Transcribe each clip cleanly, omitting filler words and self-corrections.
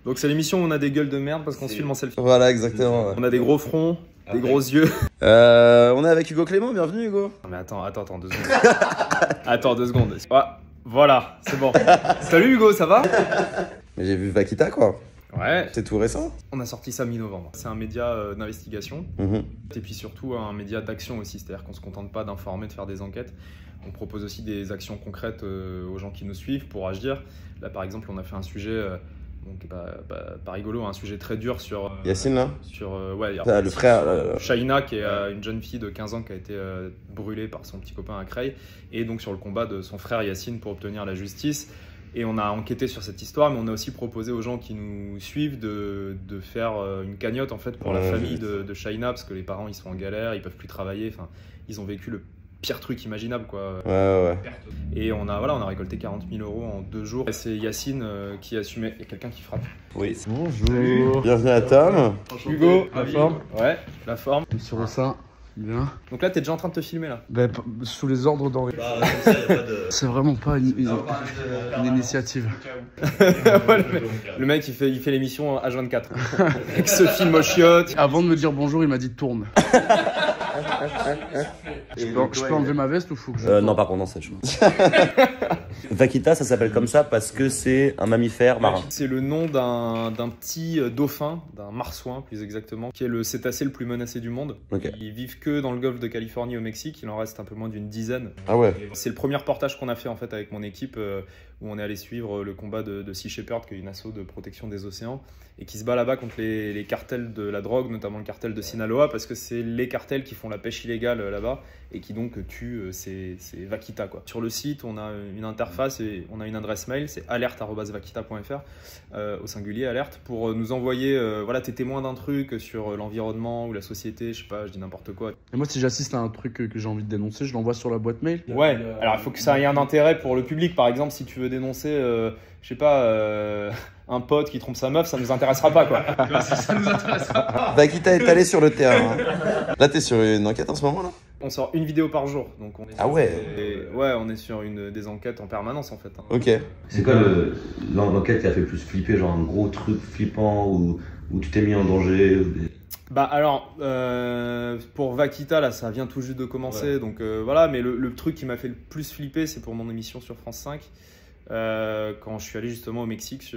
Donc c'est l'émission où on a des gueules de merde parce qu'on se filme en selfie. Voilà, exactement. Ouais. On a des gros fronts, des gros yeux. On est avec Hugo Clément, bienvenue Hugo. Non mais attends 2 secondes. Attends 2 secondes. Ah, voilà, c'est bon. Salut Hugo, ça va? Mais j'ai vu Vaquita quoi. Ouais. C'est tout récent. On a sorti ça mi-novembre. C'est un média d'investigation et puis surtout un média d'action aussi. C'est-à-dire qu'on se contente pas d'informer, de faire des enquêtes. On propose aussi des actions concrètes aux gens qui nous suivent pour agir. Là par exemple, on a fait un sujet... Donc pas rigolo, un sujet très dur sur... Yacine là ouais, le frère... Shaina qui est une jeune fille de 15 ans qui a été brûlée par son petit copain à Creil. Et donc sur le combat de son frère Yacine pour obtenir la justice. Et on a enquêté sur cette histoire, mais on a aussi proposé aux gens qui nous suivent de faire une cagnotte en fait pour la famille de Shaina, parce que les parents ils sont en galère, ils peuvent plus travailler, enfin ils ont vécu le pire truc imaginable quoi. Ouais. Et on a récolté 40 000 € en 2 jours. Et c'est Yacine qui assumait. Il y a quelqu'un qui frappe. Oui. Bonjour. Bienvenue à Tom. Hugo, la forme. Ouais, la forme. Sur ça, bien. Donc là, t'es déjà en train de te filmer là. Ben, sous les ordres d'Henri. C'est vraiment pas une initiative. Ouais, le mec, il fait l'émission H24. Avec ce film au chiottes. Avant de me dire bonjour, il m'a dit tourne. Je peux enlever ma veste ou faut que je... Non, par contre, non, c'est chaud. Vaquita, ça s'appelle comme ça parce que c'est un mammifère marin. C'est le nom d'un petit dauphin, d'un marsouin plus exactement, qui est le cétacé le plus menacé du monde. Okay. Ils vivent que dans le golfe de Californie au Mexique, il en reste un peu moins d'une dizaine. Ah ouais. C'est le premier reportage qu'on a fait en fait avec mon équipe où on est allé suivre le combat de Sea Shepherd, qui est une asso de protection des océans et qui se bat là-bas contre les cartels de la drogue, notamment le cartel de Sinaloa, parce que c'est les cartels qui font la pêche illégale là-bas et qui donc tuent ces Vaquita quoi. Sur le site, on a une interface et on a une adresse mail, c'est alerte@vaquita.fr au singulier alerte pour nous envoyer voilà tes témoins d'un truc sur l'environnement ou la société, je sais pas, je dis n'importe quoi. Et moi si j'assiste à un truc que j'ai envie de dénoncer, je l'envoie sur la boîte mail. Ouais, alors il faut que ça ait un intérêt pour le public. Par exemple, si tu veux dénoncer je sais pas un pote qui trompe sa meuf, ça nous intéressera pas quoi. Ça nous intéressera pas. Vaquita est allé sur le terrain. Là t'es sur une enquête en ce moment là? On sort une vidéo par jour, donc on est ah ouais. Ouais, on est sur des enquêtes en permanence en fait. Ok. C'est quoi l'enquête qui a fait le plus flipper, genre un gros truc flippant où tu t'es mis en danger Bah alors, pour Vaquita là, ça vient tout juste de commencer, ouais. Donc voilà, mais le truc qui m'a fait le plus flipper, c'est pour mon émission sur France 5. Quand je suis allé justement au Mexique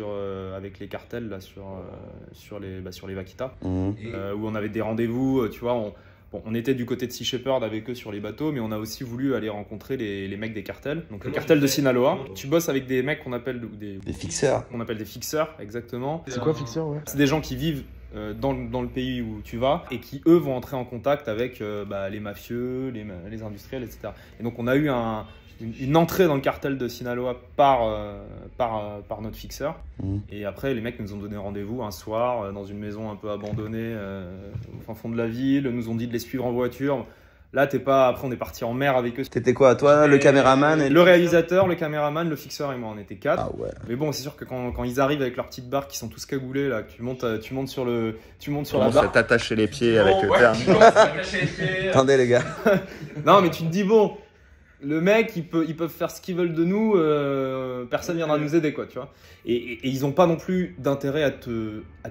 avec les cartels là, sur les Vaquita, où on avait des rendez-vous, tu vois, on était du côté de Sea Shepherd avec eux sur les bateaux, mais on a aussi voulu aller rencontrer les mecs des cartels, donc le cartel de Sinaloa. Tu bosses avec des mecs qu'on appelle des fixeurs. On appelle des fixeurs, exactement. C'est quoi fixeur, ouais? C'est des gens qui vivent dans le pays où tu vas et qui eux vont entrer en contact avec les mafieux, les industriels, etc. Et donc on a eu une entrée dans le cartel de Sinaloa par notre fixeur. Et après, les mecs nous ont donné rendez-vous un soir dans une maison un peu abandonnée au fin fond de la ville. Nous ont dit de les suivre en voiture. Là, après, on est parti en mer avec eux. T'étais quoi, toi, le caméraman Le réalisateur, le caméraman, le fixeur et moi, on était 4. Ah ouais. Mais bon, c'est sûr que quand ils arrivent avec leur petite barque, qui sont tous cagoulés, là, que tu montes sur la barque. T'attacher les pieds avec le terme. Attendez, les gars. Non, mais tu te dis, bon, le mec, ils peuvent faire ce qu'ils veulent de nous, personne viendra nous aider, quoi, tu vois. Et ils n'ont pas non plus d'intérêt à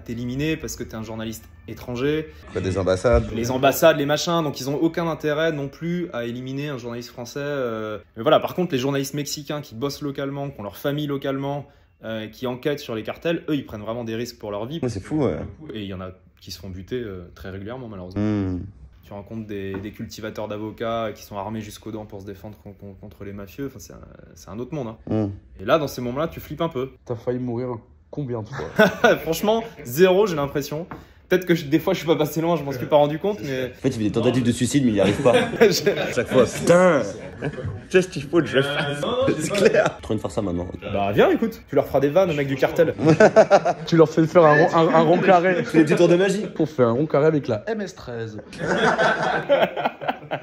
t'éliminer parce que tu es un journaliste étranger. Quoi, des ambassades? Les ambassades, les machins, donc ils n'ont aucun intérêt non plus à éliminer un journaliste français. Mais voilà, par contre, les journalistes mexicains qui bossent localement, qui ont leur famille localement, qui enquêtent sur les cartels, eux, ils prennent vraiment des risques pour leur vie. C'est fou, ouais. Et il y en a qui se font buter très régulièrement, malheureusement. Tu rencontres des cultivateurs d'avocats qui sont armés jusqu'aux dents pour se défendre contre les mafieux. Enfin, c'est un autre monde. Hein. Et là, dans ces moments-là, tu flippes un peu. T'as failli mourir combien de fois? Franchement, 0, j'ai l'impression. Peut-être que des fois, je suis pas passé loin, je m'en suis pas rendu compte. Mais... En fait, il fait des tentatives de suicide, mais il n'y arrive pas. À chaque fois, putain, qu'est-ce qu'il faut que je fasse? C'est clair. Trop de faire ça maintenant. Bah viens, écoute, tu leur feras des vannes, mec du cartel. Tu leur fais faire un rond carré. Les petits tours de magie. On fait un rond carré avec la MS-13.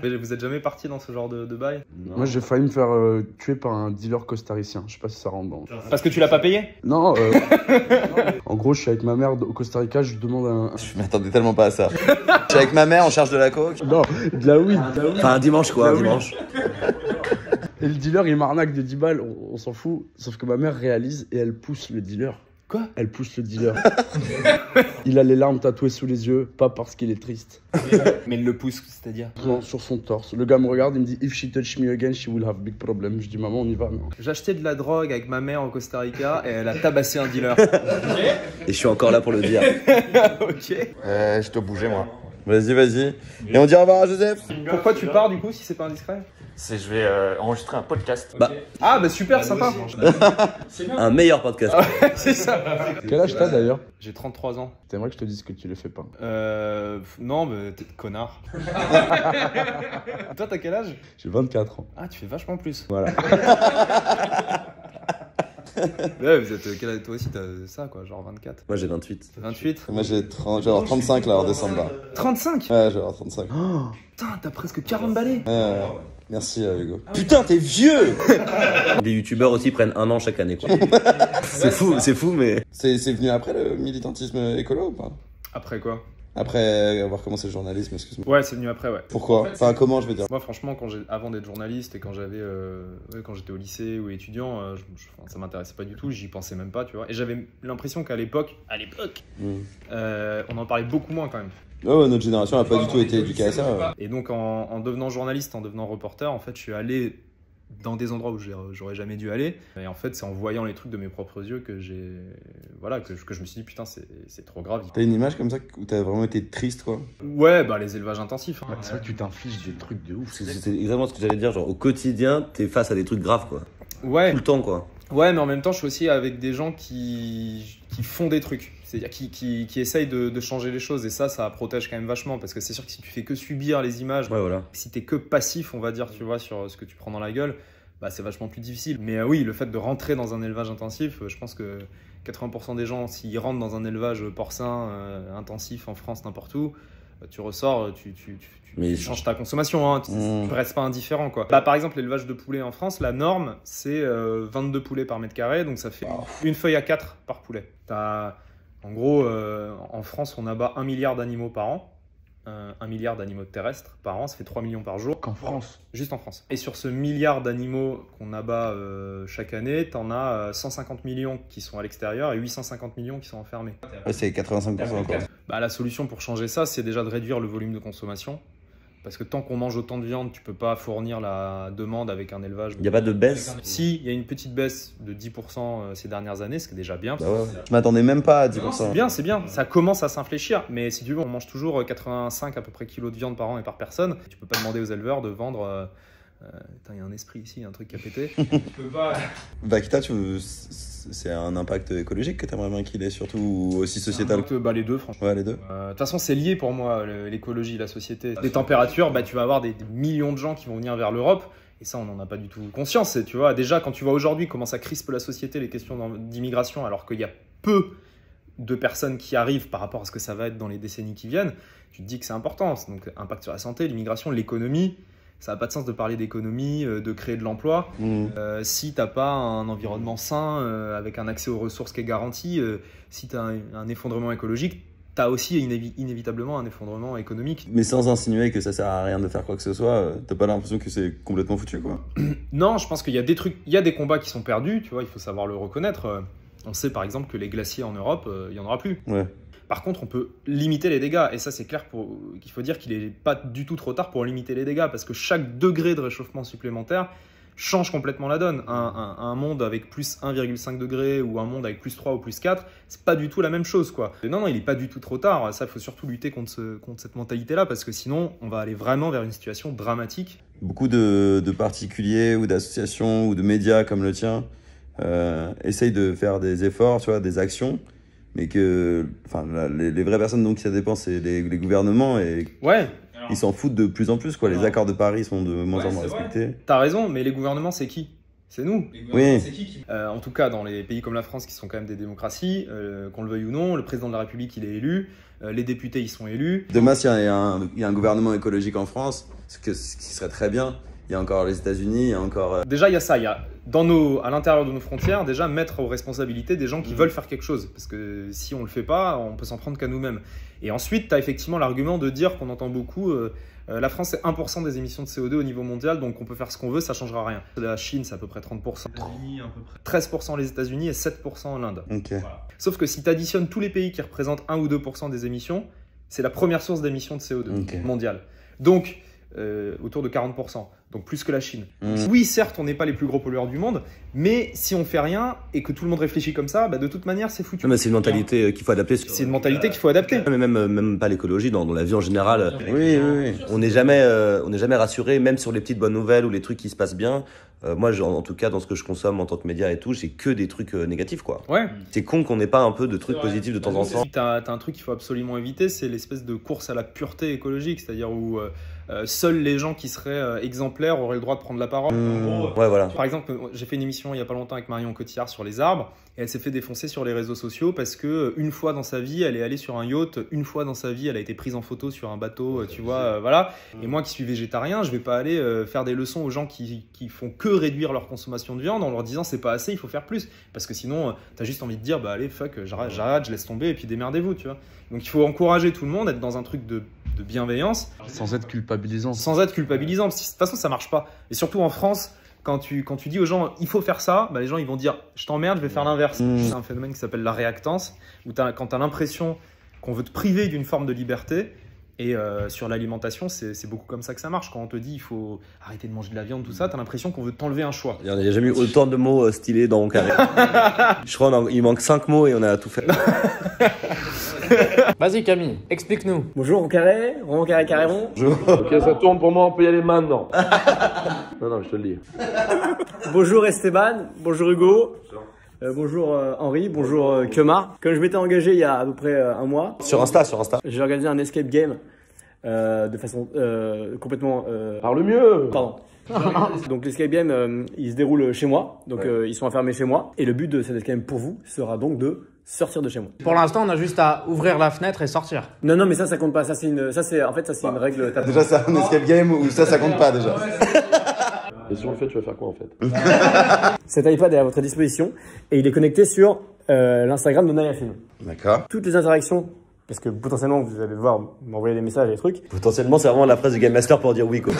Vous êtes jamais parti dans ce genre de bail? Non. Moi, j'ai failli me faire tuer par un dealer costaricien. Je sais pas si ça rentre dans. Parce que tu l'as pas payé? Non. En gros, je suis avec ma mère au Costa Rica, je lui demande un... Je m'attendais tellement pas à ça. Je suis avec ma mère, on charge de la coke. Non, de la weed. Enfin, un dimanche quoi, un dimanche. Et le dealer, il m'arnaque de 10 balles, on s'en fout. Sauf que ma mère réalise et elle pousse le dealer Quoi? Elle pousse le dealer. Il a les larmes tatouées sous les yeux, pas parce qu'il est triste. Mais il le pousse, c'est-à-dire? Non, sur son torse. Le gars me regarde, il me dit If she touch me again, she will have big problem. Je dis maman, on y va. Non. J'achetais de la drogue avec ma mère au Costa Rica et elle a tabassé un dealer. Et je suis encore là pour le dire. Ok. Je dois bouger moi. Vas-y. Et on dit au revoir à Joseph. Pourquoi tu pars du coup si c'est pas indiscret? Je vais enregistrer un podcast. Ah bah super, sympa. Un meilleur podcast. C'est ça. Quel âge t'as d'ailleurs? J'ai 33 ans. T'aimerais que je te dise que tu le fais pas. Non, mais t'es connard. Toi, t'as quel âge? J'ai 24 ans. Ah, tu fais vachement plus. Voilà. Ouais, vous êtes, toi aussi, t'as ça, quoi, genre 24. Moi j'ai 28. 28. Moi j'ai 35 là en décembre là. 35. Ouais, j'ai 35. Oh, putain, t'as presque 40 balais. Merci Hugo. Putain, t'es vieux. Les youtubeurs aussi prennent 1 an chaque année, quoi. C'est fou, mais. C'est venu après le militantisme écolo ou pas? Après quoi? Après avoir commencé le journalisme, excuse-moi. Ouais, c'est venu après, ouais. Pourquoi? Enfin, comment je veux dire? Moi, franchement, avant d'être journaliste et quand j'étais au lycée ou étudiant, ça m'intéressait pas du tout, j'y pensais même pas, tu vois. Et j'avais l'impression qu'à l'époque, on en parlait beaucoup moins quand même. Ouais, notre génération n'a pas du tout été éduquée à ça. Et donc, en devenant journaliste, en devenant reporter, en fait, je suis allé dans des endroits où j'aurais jamais dû aller. Et en fait, c'est en voyant les trucs de mes propres yeux que que je me suis dit, putain, c'est trop grave. T'as une image comme ça où t'as vraiment été triste, quoi? Ouais, bah les élevages intensifs. Hein. C'est vrai que tu t'infliges des trucs de ouf. C'est exactement ce que j'allais dire, genre au quotidien, t'es face à des trucs graves, quoi. Ouais. Tout le temps, quoi. Ouais, mais en même temps, je suis aussi avec des gens qui font des trucs. C'est-à-dire qui essayent de changer les choses. Et ça protège quand même vachement. Parce que c'est sûr que si tu fais que subir les images, Ouais, voilà. si t'es que passif, on va dire, tu vois, sur ce que tu prends dans la gueule, bah, c'est vachement plus difficile. Mais oui, le fait de rentrer dans un élevage intensif, je pense que 80% des gens, s'ils rentrent dans un élevage porcin intensif en France, n'importe où, tu ressors, tu changes ta consommation, hein, tu restes pas indifférent, quoi. Bah, par exemple, l'élevage de poulets en France, la norme, c'est 22 poulets par mètre carré, donc ça fait une feuille à 4 par poulet. En gros, en France, on abat 1 milliard d'animaux par an. 1 milliard d'animaux terrestres par an, ça fait 3 millions par jour. Qu'en France? Juste en France. Et sur ce milliard d'animaux qu'on abat chaque année, t'en as 150 millions qui sont à l'extérieur et 850 millions qui sont enfermés. Ouais, c'est 85% quoi. Bah, la solution pour changer ça, c'est déjà de réduire le volume de consommation. Parce que tant qu'on mange autant de viande, tu peux pas fournir la demande avec un élevage. Il n'y a pas de baisse? Si, il y a une petite baisse de 10% ces dernières années, ce qui est déjà bien. Bah ouais. Je m'attendais même pas à 10%. C'est bien, c'est bien. Ça commence à s'infléchir. Mais si tu veux, on mange toujours 85 à peu près kilos de viande par an et par personne. Tu peux pas demander aux éleveurs de vendre... il y a un esprit ici, il y a un truc qui a pété. Tu peux pas... Vakita, c'est un impact écologique que t'aimerais bien qu'il ait, surtout, ou aussi sociétal? Bah, les deux, franchement. Ouais, les deux. De toute façon, c'est lié pour moi, l'écologie, la société. Les températures, bah, tu vas avoir des millions de gens qui vont venir vers l'Europe. Et ça, on n'en a pas du tout conscience. Tu vois, déjà, quand tu vois aujourd'hui comment ça crispe la société, les questions d'immigration, alors qu'il y a peu de personnes qui arrivent par rapport à ce que ça va être dans les décennies qui viennent, tu te dis que c'est important. Donc, impact sur la santé, l'immigration, l'économie. Ça n'a pas de sens de parler d'économie, de créer de l'emploi, si tu n'as pas un environnement sain, avec un accès aux ressources qui est garanti. Si tu as un effondrement écologique, tu as aussi inévitablement un effondrement économique. Mais sans insinuer que ça sert à rien de faire quoi que ce soit, t'as pas l'impression que c'est complètement foutu, quoi? Non, je pense qu'il y a des trucs, il y a des combats qui sont perdus, tu vois, il faut savoir le reconnaître. On sait par exemple que les glaciers en Europe, il n'y en aura plus. Ouais. Par contre, on peut limiter les dégâts. Et ça, c'est clair qu'il faut dire qu'il n'est pas du tout trop tard pour limiter les dégâts. Parce que chaque degré de réchauffement supplémentaire change complètement la donne. Un monde avec plus 1,5 degré ou un monde avec plus 3 ou plus 4, c'est pas du tout la même chose, quoi. Et non, il n'est pas du tout trop tard. Ça, il faut surtout lutter contre cette mentalité-là. Parce que sinon, on va aller vraiment vers une situation dramatique. Beaucoup de particuliers ou d'associations ou de médias comme le tien essayent de faire des efforts, tu vois, des actions. Mais que les vraies personnes dont ça dépend, c'est les gouvernements, et ouais. Ils s'en foutent de plus en plus, quoi. Les accords de Paris sont de moins en moins respectés. T'as raison, mais les gouvernements, c'est qui? C'est nous. Oui. En tout cas, dans les pays comme la France, qui sont quand même des démocraties, qu'on le veuille ou non, le président de la République, il est élu, les députés, ils sont élus. Demain, s'il y a un gouvernement écologique en France, ce qui serait très bien, il y a encore les États-Unis, il y a encore. Déjà, il y a ça. Il y a à l'intérieur de nos frontières, déjà mettre aux responsabilités des gens qui veulent faire quelque chose. Parce que si on le fait pas, on peut s'en prendre qu'à nous-mêmes. Et ensuite, tu as effectivement l'argument de dire qu'on entend beaucoup. La France, c'est 1% des émissions de CO2 au niveau mondial, donc on peut faire ce qu'on veut, ça changera rien. La Chine, c'est à peu près 30%. 13% les États-Unis et 7% l'Inde. Okay. Voilà. Sauf que si tu additionnes tous les pays qui représentent 1 ou 2% des émissions, c'est la première source d'émissions de CO2 mondiale. Donc, autour de 40%, donc plus que la Chine. Oui, certes, on n'est pas les plus gros pollueurs du monde, mais si on fait rien et que tout le monde réfléchit comme ça, bah, de toute manière, c'est foutu. Non, mais c'est une mentalité qu'il faut adapter. C'est une mentalité qu'il faut adapter. Mais même pas l'écologie, dans la vie en général. Oui. On n'est jamais rassuré, même sur les petites bonnes nouvelles ou les trucs qui se passent bien. Moi, en tout cas, dans ce que je consomme en tant que média et tout, j'ai que des trucs négatifs, quoi. Ouais. C'est con qu'on n'ait pas un peu de trucs positifs de temps en temps. T'as un truc qu'il faut absolument éviter, c'est l'espèce de course à la pureté écologique, c'est-à-dire où seuls les gens qui seraient exemplaires auraient le droit de prendre la parole. Ouais, voilà. Par exemple, j'ai fait une émission il y a pas longtemps avec Marion Cotillard sur les arbres, et elle s'est fait défoncer sur les réseaux sociaux parce que une fois dans sa vie, elle est allée sur un yacht, une fois dans sa vie, elle a été prise en photo sur un bateau, tu vois, voilà. Et moi qui suis végétarien, je vais pas aller faire des leçons aux gens qui font que réduire leur consommation de viande en leur disant c'est pas assez, il faut faire plus. Parce que sinon, t'as juste envie de dire bah allez, fuck, j'arrête, je laisse tomber et puis démerdez-vous, tu vois. Donc il faut encourager tout le monde, être dans un truc de bienveillance. Sans être culpabilisant. Sans être culpabilisant, parce que de toute façon ça marche pas. Et surtout en France, quand tu dis aux gens il faut faire ça, bah, les gens ils vont dire je t'emmerde, je vais faire l'inverse. C'est un phénomène qui s'appelle la réactance, où quand tu as l'impression qu'on veut te priver d'une forme de liberté. Et sur l'alimentation, c'est beaucoup comme ça que ça marche. Quand on te dit il faut arrêter de manger de la viande, tout ça, tu as l'impression qu'on veut t'enlever un choix. Il n'y a jamais eu autant de mots stylés dans mon carré. Je crois qu'il manque 5 mots et on a tout fait. Vas-y Camille, explique-nous. Bonjour rond carré rond. Ok, ça tourne pour moi, on peut y aller maintenant. non, je te le dis. Bonjour Esteban, bonjour Hugo. Bonjour Henri, bonjour Kemar. Comme je m'étais engagé il y a à peu près un mois. Sur Insta. J'ai organisé un escape game de façon complètement... Parle mieux. Pardon. Donc l'escape game, il se déroule chez moi. Donc ils sont enfermés chez moi. Et le but de cet escape game pour vous sera donc de sortir de chez moi. Pour l'instant, on a juste à ouvrir la fenêtre et sortir. Non, mais ça compte pas. Ça c'est une règle. Déjà, c'est un escape game ou ça compte pas déjà. Et si on le fait, tu vas faire quoi en fait? Cet iPad est à votre disposition et il est connecté sur l'Instagram de Nayafin. D'accord. Toutes les interactions, parce que potentiellement vous allez devoir m'envoyer des messages et des trucs. Potentiellement, c'est vraiment la phrase du Game Master pour dire oui, quoi.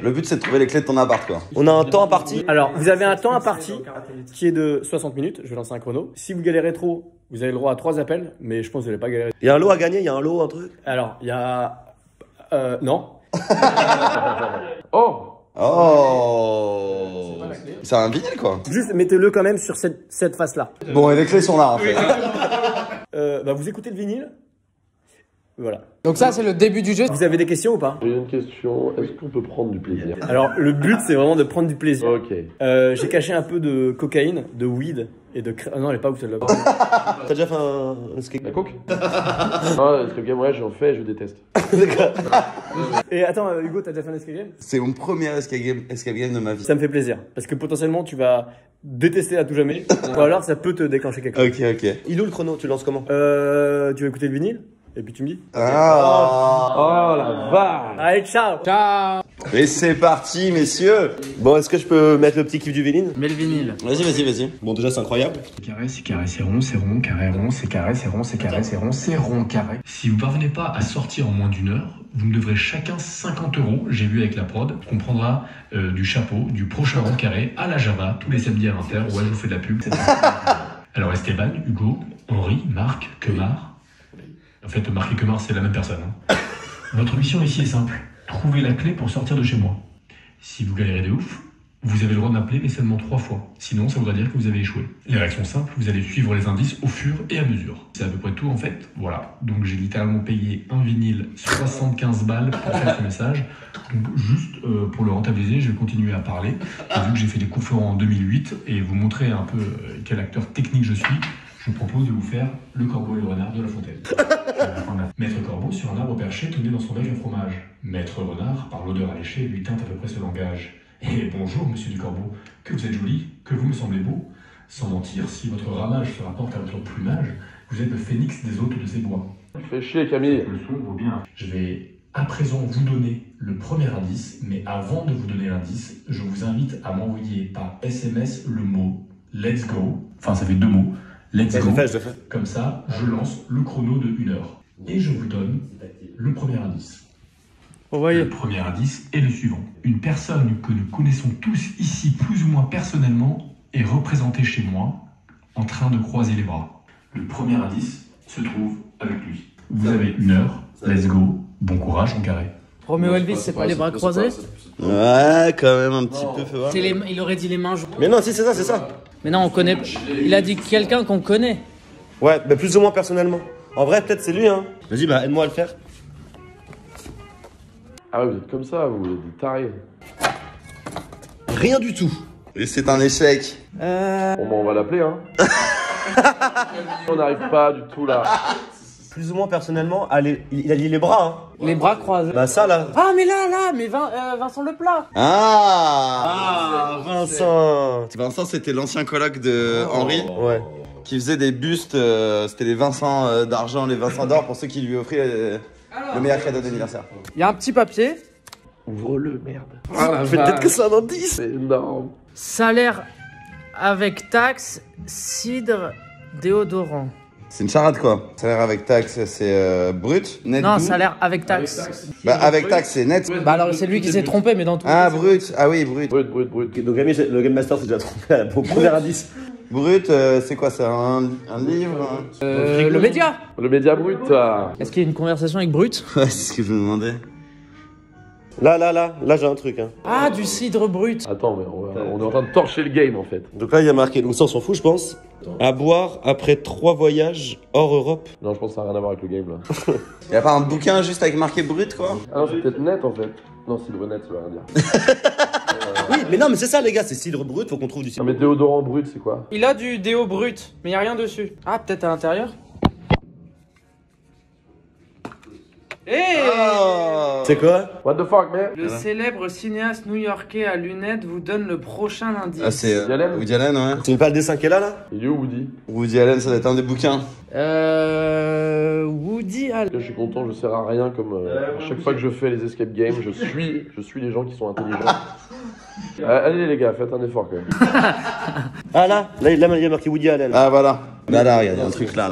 Le but, c'est de trouver les clés de ton appart, quoi. On a un temps imparti. Alors, vous avez un temps imparti qui est de 60 minutes. Je vais lancer un chrono. Si vous galérez trop, vous avez le droit à 3 appels, mais je pense que vous n'allez pas galérer. Il y a un lot à gagner, il y a un lot, un truc. Alors, il y a... non. Oh. C'est un vinyle, quoi. Juste mettez-le quand même sur cette face-là. Bon, et les clés sont là, en fait. Vous écoutez le vinyle. Voilà. Donc ça, c'est le début du jeu. Vous avez des questions ou pas? J'ai une question, est-ce qu'on peut prendre du plaisir? Alors, le but, c'est vraiment de prendre du plaisir. Ok. J'ai caché un peu de cocaïne, de weed et de... non, elle est pas où celle-là. T'as déjà fait un skate? La coke? Ah, escape game, ouais, j'en fais, je déteste. Et attends, Hugo, t'as déjà fait un escape game? C'est mon premier escape game de ma vie. Ça me fait plaisir, parce que potentiellement, tu vas détester à tout jamais, ou alors ça peut te déclencher quelque chose. Ok. Il est où le chrono? Tu lances comment? Tu vas écouter le vinyle? Et puis tu me dis. Oh la vache! Allez, ciao! Ciao. Et c'est parti, messieurs. Bon, est-ce que je peux mettre le petit kiff du vinyle? Mets le vinyle. Vas-y. Bon, déjà, c'est incroyable. Carré, c'est carré, c'est rond, carré, rond, c'est carré, c'est rond, carré, c'est rond, carré. Si vous parvenez pas à sortir en moins d'une heure, vous me devrez chacun 50 €, j'ai vu avec la prod, qu'on prendra du chapeau, du prochain rond carré à la Java, tous les samedis à 20h. Ouais, je vous fais de la pub. Alors Esteban, Hugo, Henri, Marc, Kemar. En fait, Marc et Kemar, c'est la même personne. Votre mission ici est simple. Trouvez la clé pour sortir de chez moi. Si vous galérez de ouf, vous avez le droit de m'appeler, mais seulement 3 fois. Sinon, ça voudra dire que vous avez échoué. Les règles sont simples, vous allez suivre les indices au fur et à mesure. C'est à peu près tout en fait. Voilà. Donc j'ai littéralement payé un vinyle 75 balles pour faire ce message. Donc juste pour le rentabiliser, je vais continuer à parler. Et vu que j'ai fait des cours Florent en 2008 et vous montrer un peu quel acteur technique je suis, je vous propose de vous faire le corbeau et le renard de La Fontaine. Maître corbeau sur un arbre perché tenait dans son bec un fromage. Maître renard, par l'odeur alléchée, lui tint à peu près ce langage. Et bonjour, monsieur du corbeau, que vous êtes joli, que vous me semblez beau. Sans mentir, si votre ramage se rapporte à votre plumage, vous êtes le phénix des hôtes de ces bois. Fais chier, Camille. Le son vaut bien. Je vais À présent, vous donnez le premier indice, mais avant de vous donner l'indice, je vous invite à m'envoyer par SMS le mot Let's Go. Enfin, ça fait 2 mots. Let's Go. Je le fais. Comme ça, je lance le chrono de 1 heure. Et je vous donne le premier indice. Le premier indice est le suivant. Une personne que nous connaissons tous ici plus ou moins personnellement est représentée chez moi en train de croiser les bras. Le premier indice se trouve avec lui. Vous avez 1 heure. Let's go. Bon courage en carré. Roméo Elvis, c'est pas les bras croisés? Ouais, quand même un petit peu, fais voir. Il aurait dit les mains jointes. Mais non, si, c'est ça, c'est ça. Mais non, on connaît. Il a dit quelqu'un qu'on connaît. Ouais, mais plus ou moins personnellement. En vrai, peut-être c'est lui, hein. Vas-y, bah aide-moi à le faire. Ah ouais, vous êtes comme ça, vous êtes des tarés. Rien du tout. Et c'est un échec. Bon, bah, on va l'appeler, hein. On n'arrive pas du tout là. Plus ou moins personnellement, allez, il a dit les bras, hein. Les bras croisés. Bah ça, là. Ah, mais là, mais Vincent Leplat. Ah, Vincent. Vincent, c'était l'ancien coloc de Henri. Ouais. Qui faisait des bustes, c'était les Vincent d'argent, les Vincent d'or pour ceux qui lui offraient le meilleur cadeau d'anniversaire. Il y a un petit papier. Ouvre-le, merde. Peut-être que c'est un indice. C'est énorme. Salaire avec taxe, cidre, déodorant. C'est une charade quoi. Salaire avec taxe, c'est brut, net. Non, doux. salaire avec taxe. Bah avec taxe, c'est net. Bah alors c'est lui qui s'est trompé, mais dans tout. Ah brut, ah oui brut. Brut. Donc le Game Master s'est déjà trompé au premier indice. Brut, c'est quoi ça, un livre Le média. Le média brut. Est-ce qu'il y a une conversation avec Brut? Ouais, c'est ce que je me demandais. Là, j'ai un truc, hein. Ah, du cidre brut. Attends, mais on est en train de torcher le game en fait. Donc là, il y a marqué, donc ça on s'en fout, je pense. À boire après 3 voyages hors Europe. Non, je pense que ça n'a rien à voir avec le game là. Y'a pas un bouquin juste avec marqué brut quoi? Ah non, c'est peut-être net en fait. Non, cidre net, ça veut rien dire. Oui, mais non, mais c'est ça, les gars, c'est cidre brut, faut qu'on trouve du cidre. Non, mais déodorant brut, c'est quoi? Il a du déo brut, mais il n'y a rien dessus. Ah, peut-être à l'intérieur. C'est quoi? What the fuck, man? Le célèbre cinéaste new-yorkais à lunettes vous donne le prochain indice. Ah c'est Woody Allen, ouais. Tu pas le dessin qu'elle a là? Il est où Woody? Woody Allen, ça doit être un des bouquins. Woody Allen. Je suis content, je sers à rien comme à chaque fois que je fais les escape games, je suis les gens qui sont intelligents. Allez les gars, faites un effort quand même. Ah là, il y a marqué Woody Allen. Ah voilà. Là, regarde, il y a un truc là.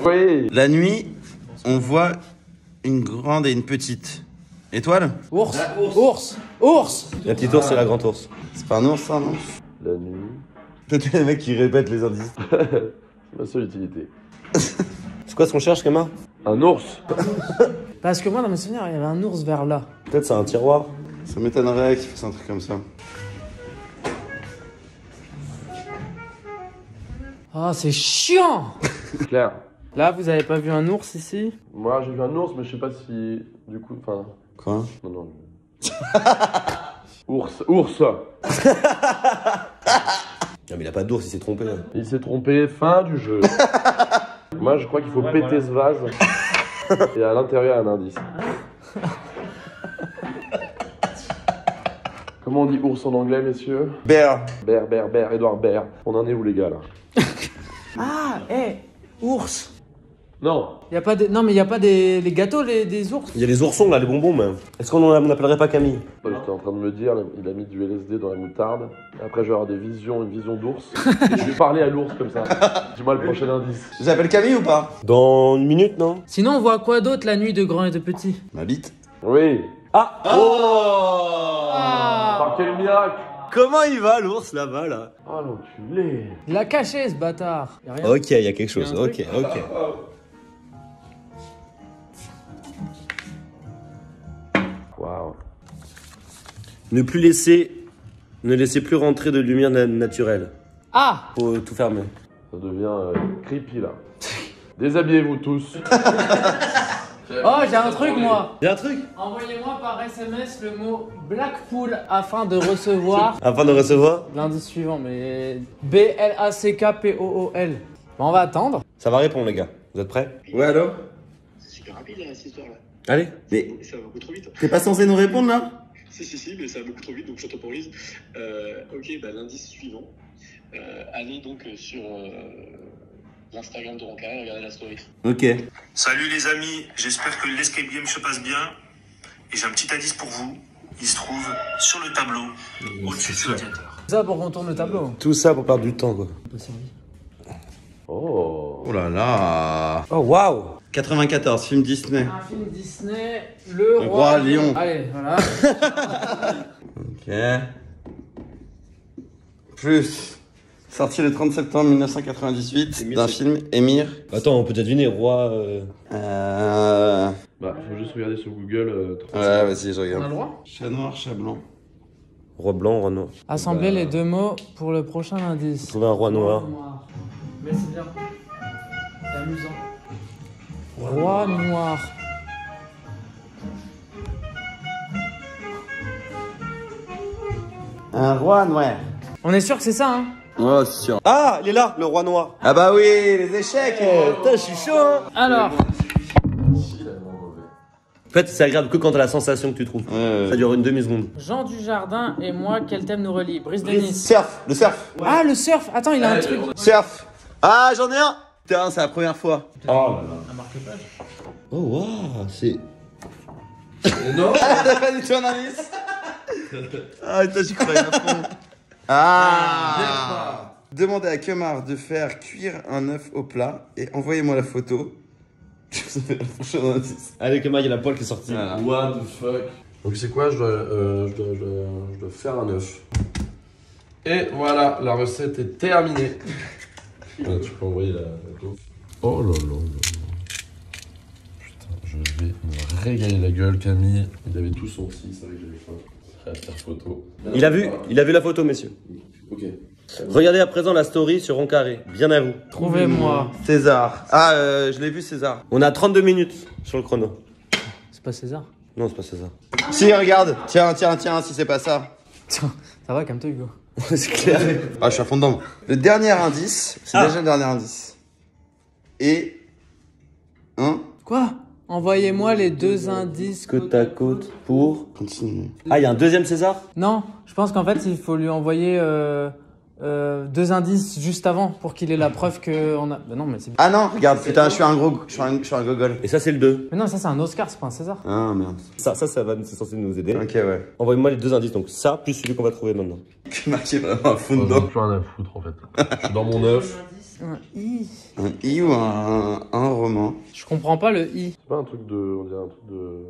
Oui. La nuit, on voit une grande et une petite étoile. Ours. La petite ours et la grande ours. C'est pas un ours ça, non? La nuit. Peut-être les mecs qui répètent les indices. C'est ma seule utilité. C'est quoi ce qu'on cherche, Kama? Un ours. Parce que moi, dans mes souvenirs, il y avait un ours vers là. Peut-être c'est un tiroir. Ça m'étonnerait qu'il fasse un truc comme ça. Ah, c'est chiant. Claire. Là, vous avez pas vu un ours ici? Moi j'ai vu un ours, mais je sais pas si. Du coup. Enfin. Quoi? Non. Ours. Non, mais il a pas d'ours, il s'est trompé. Hein. Il s'est trompé, fin du jeu. Moi je crois qu'il faut péter ce vase. Et à l'intérieur, un indice. Comment on dit ours en anglais, messieurs? Bear. Bear, Edouard Bear. On en est où, les gars, là? Ah, ours. Non. Y a pas des... Non, mais il y a pas des les gâteaux, des ours. Il y a les oursons là, les bonbons, mais. Est-ce qu'on n'appellerait pas Camille? J'étais en train de me dire, il a mis du LSD dans la moutarde. Et après, je vais avoir une vision d'ours. Et je vais parler à l'ours comme ça. Dis-moi le prochain indice. Tu t'appelles Camille ou pas? Dans une minute, non? Sinon, on voit quoi d'autre la nuit de grand et de petit? Ma bite. Oui. Ah! Oh! Par quel miracle? Comment il va l'ours là-bas là? Oh l'enculé. Il l'a caché ce bâtard. Y a rien. Ok, il y a quelque chose. Y a un truc. Ok. Waouh. Ne laissez plus rentrer de lumière naturelle. Ah! Faut tout fermer. Ça devient creepy là. Déshabillez-vous tous. Oh, j'ai un truc moi. Il y a un truc? Envoyez-moi par SMS le mot Blackpool afin de recevoir Afin de recevoir? l'indice suivant, mais BLACKPOOL. Bon, on va attendre. Ça va répondre les gars. Vous êtes prêts? Ouais, alors? C'est super rapide là, cette histoire là. Allez. Mais Ça va beaucoup trop vite. t'es pas censé nous répondre là? Si, mais ça va beaucoup trop vite donc je temporise. Ok, bah l'indice suivant. Allez donc sur l'Instagram de Roncaré, regardez la story. Ok. Salut les amis, j'espère que l'escape game se passe bien. Et j'ai un petit indice pour vous. Il se trouve sur le tableau, au-dessus du radiateur. Ça pour qu'on tourne le tableau. Tout ça pour perdre du temps, quoi. Oh là là. Oh waouh. 94, film Disney. Un film Disney, Le Roi Lion. Allez, voilà. Ok. Plus. Sorti le 30 septembre 1998 d'un film Émir. Attends, on peut deviner, roi. Bah, faut juste regarder sur Google. Ouais, vas-y, je regarde. On a le droit? Chat noir, chat blanc. Roi blanc, roi noir. Assembler les deux mots pour le prochain indice. Trouver un roi noir. Mais c'est bien. C'est amusant. Roi noir. Un roi noir. On est sûr que c'est ça, hein? Oh, c'est sûr. Ah, il est là, le roi noir. Ah bah oui, les échecs. Putain, je suis chaud, hein. Alors. En fait, c'est agréable que quand t'as la sensation que tu trouves. Ça dure une demi-seconde. Jean Dujardin et moi, quel thème nous relie? Brise de Nice. Surf, le surf. Ah, le surf. Attends, il a un truc. Surf. Ah, j'en ai un. Putain, c'est la première fois. Oh là là. Un marque-page. Oh waouh, c'est. Non. T'as pas du tout un indice. Ah, putain, j'y croyais à fond. Ah. Demandez à Kemar de faire cuire un œuf au plat et envoyez-moi la photo. Ça fait le prochain indice. Allez, Kemar, il y a la poêle qui est sortie. Voilà. What the fuck. Donc c'est quoi, je dois faire un œuf. Et voilà, la recette est terminée. Ouais, tu peux envoyer la photo. Oh là là. Putain, je vais me régaler la gueule, Camille. Il avait tout son petit, c'est vrai que j'avais faim. Prêt à faire photo. Il a vu la photo, messieurs. Ok. Regardez à présent la story sur Roncaré. Bien à vous. Trouvez-moi. César. Ah, je l'ai vu, César. On a 32 minutes sur le chrono. C'est pas César? Non, c'est pas César. Si, regarde. Tiens, si c'est pas ça. Tiens, ça va, calme-toi, Hugo. C'est clair. Ah, je suis à fond dedans. Le dernier indice, c'est déjà le dernier indice. Et. Hein? Quoi? Envoyez-moi les deux indices Côte à côte pour. Continue. Ah, il y a un deuxième César? Non, je pense qu'en fait, il faut lui envoyer deux indices juste avant pour qu'il ait la preuve qu'on a. Bah non, mais c'est. Ah non, regarde, putain, je suis un gogol. Et ça, c'est le 2. Mais non, ça, c'est un Oscar, c'est pas un César. Ah merde. Ça va, c'est censé nous aider. Ok, ouais. Envoyez-moi les deux indices, donc ça, plus celui qu'on va trouver maintenant. Marqué vraiment à fond J'en ai dedans. plus rien à foutre en fait. Je suis dans mon œuf. Un I. Un I ou un roman? Je comprends pas le I. C'est pas un truc de. On dirait un truc de.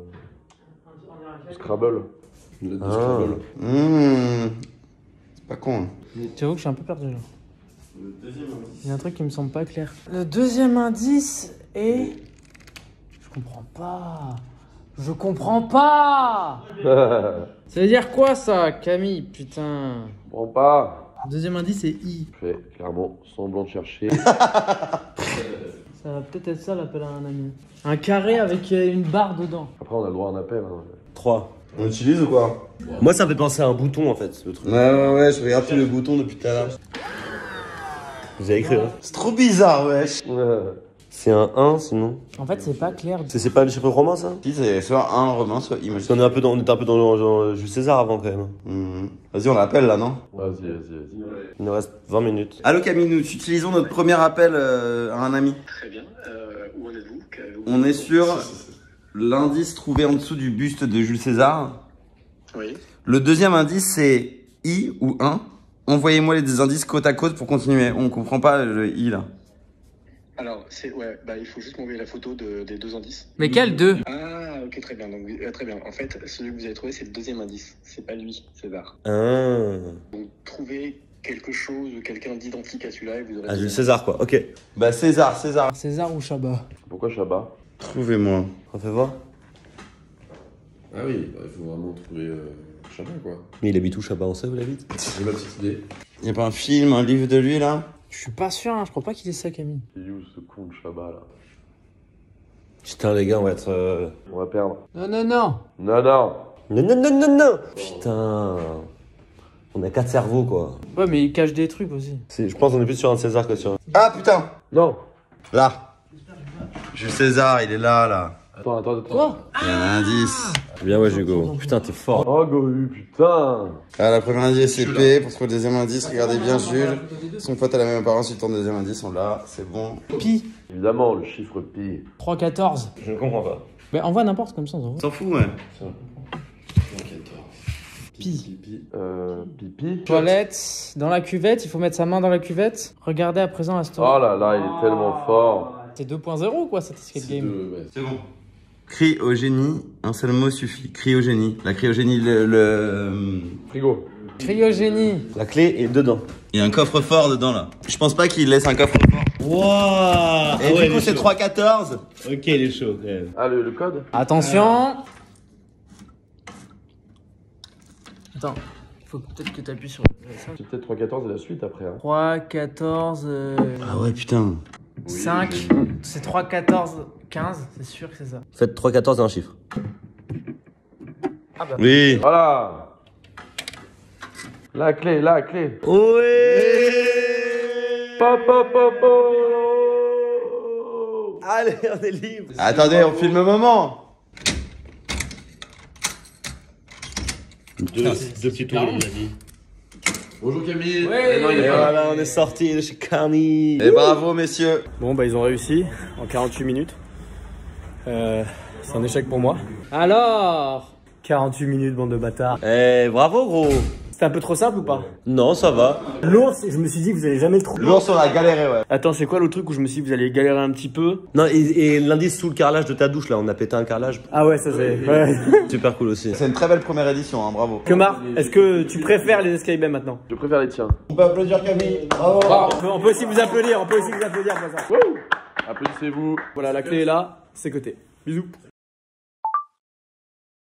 Scrabble. Une lettre de Ah. Scrabble. C'est pas con. Hein. J'avoue que je suis un peu perdu là. Il y a un truc qui me semble pas clair. Le deuxième indice est. Je comprends pas. Je comprends pas. Ça veut dire quoi ça, Camille? Putain. Je comprends pas. Le deuxième indice est I. Je fais clairement semblant de chercher. Ça va peut-être être ça l'appel à un ami. Un carré avec une barre dedans. Après, on a le droit à un appel. Hein. 3. On utilise ou quoi? Moi, ça me fait penser à un bouton en fait, le truc. Ouais, je regarde tous les boutons depuis tout à l'heure. Vous avez écrit, hein? C'est trop bizarre, wesh. C'est un 1 sinon. En fait, c'est pas clair. C'est pas le chiffre romain ça? Si, c'est soit un roman, soit I. Parce qu'on est un peu dans, on était un peu dans genre, Jules César avant quand même. Vas-y, on l'appelle là, non? Vas-y. Il nous reste 20 minutes. Allô Camille, nous utilisons notre premier appel à un ami. Très bien. Où en êtes-vous? On est sur l'indice trouvé en dessous du buste de Jules César. Oui. Le deuxième indice, c'est I ou 1. Envoyez-moi les deux indices côte à côte pour continuer. On comprend pas le I là. Alors, il faut juste m'envoyer la photo des deux indices. Mais quel deux? Ah, ok, très bien. Donc, très bien. En fait, celui que vous avez trouvé, c'est le deuxième indice. C'est pas lui, César. Donc, trouvez quelque chose ou quelqu'un d'identique à celui-là et vous aurez. Ah, Jules César quoi, ok. Bah, César. César ou Chabat? Pourquoi Chabat? Trouvez-moi. On fait voir. Ah oui, il faut vraiment trouver Chabat quoi. Mais il habite où Chabat, on sait où il habite? J'ai ma petite idée. Y'a pas un film, un livre de lui là? Je suis pas sûr, hein. Je crois pas qu'il est ça, Camille. Il est où ce con de Chabat là? Putain les gars, on va être... On va perdre. Non. Non. Putain. On a 4 cerveaux quoi. Ouais, mais il cache des trucs aussi. Je pense qu'on est plus sur un César que sur un... Ah putain! Non. Là. Jules César, il est là. Attends. Quoi? Il y a un indice. Bien ouais Hugo. Putain t'es fort. Oh Gohu, putain. Ah, la première indice c'est P. Pour trouver le deuxième indice, regardez bien Jules. Son pote a la même apparence, il tente le deuxième indice, on l'a, c'est bon. Pi. Évidemment, le chiffre pi. 3,14. Je ne comprends pas. Mais envoie n'importe comme ça. On s'en fout, ouais. Pi. Pipi. Toilette. Dans la cuvette, il faut mettre sa main dans la cuvette. Regardez à présent la story. Oh là là, il est tellement fort. C'est 2.0 quoi cet escape game. C'est bon. Cryogénie, un seul mot suffit. Cryogénie. La cryogénie, le... Frigo. Cryogénie. La clé est dedans. Il y a un coffre-fort dedans là. Je pense pas qu'il laisse un coffre-fort. Wouah. Et du coup c'est 3,14. Ok, il est chaud quand même. Ah, le code. Attention. Attends, il faut peut-être que tu appuies sur ça. C'est peut-être 3,14 et la suite après. Hein. 3, 14, Ah ouais putain. 5, c'est 3, 14, 15, c'est sûr que c'est ça. Faites 3,14 et un chiffre. Ah bah. Oui. Voilà. La clé. Ouais. Pop. Allez, on est libre. Attendez, on filme le moment. Deux petits tours, il a dit. Bonjour Camille. Ouais. Non, il est Et pas là. voilà, on est sorti de chez Camille. Et bravo messieurs. Bon, bah, ils ont réussi en 48 minutes. C'est un échec pour moi. Alors 48 minutes, bande de bâtards. Eh, bravo gros. C'était un peu trop simple ou pas? Non, ça va. L'ours, je me suis dit, vous allez jamais le trouver. L'ours on a galéré ouais. Attends, c'est quoi le truc où je me suis dit, vous allez galérer un petit peu? Non, et l'indice sous le carrelage de ta douche, là, on a pété un carrelage. Ah ouais, ça c'est. Ouais. Super cool aussi. C'est une très belle première édition, hein, bravo. Kemar, est-ce que tu préfères les escape games maintenant? Je préfère les tiens. On peut applaudir Camille. Bravo. On peut aussi vous applaudir, pour ça. Applaudissez-vous. Voilà, la clé est là, c'est côté. Bisous.